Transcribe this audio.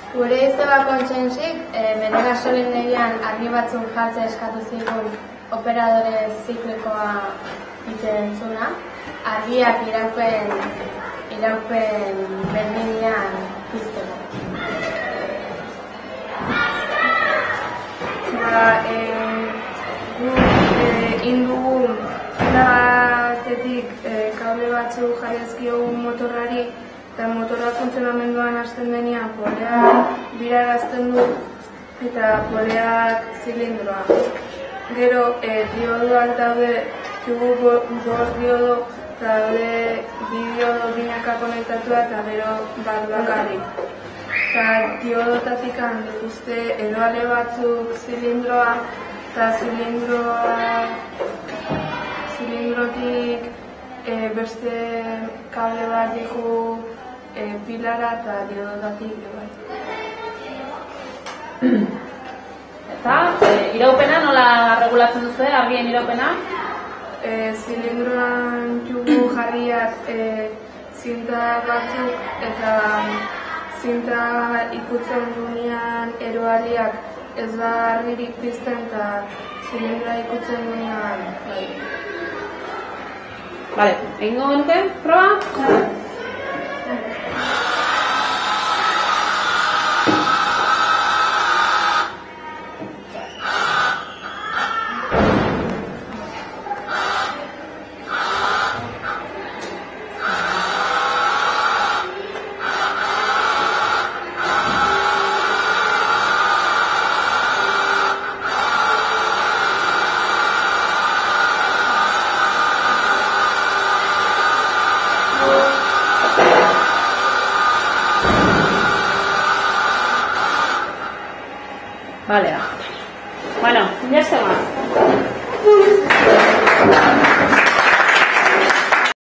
Gure izeba kontsentzik, bere gasolindegian argi batzuk jartzea eskatu zigun operadore ziklikoa egiten zuna, argiak iraupen berdinean pizteko. Indugu latetik kable batzuk jarri ezkiogun motorrari, eta motorra funtzionamenduan hasten denean poleak birarazten du eta poleak zilindroa. Gero diodoak daude, dugu bost diodo, eta daude bi diodo binaka konektatuak eta gero bat bakarrik. Eta diodotatik dituzte eroale batzuk zilindroa, eta zilindrotik beste kable bat diku pilara eta diodotatik bai. Eta iraupena nola regulatzen duzu, argien iraupena? Zilindroan jugu jarriak zinta batzuk eta zinta ikutzen dunean eroaliak ez da argirik pizten eta zilindroa ikutzen dunean bai. Vale, egingo genuke, proba? Vale, bueno, ya está más.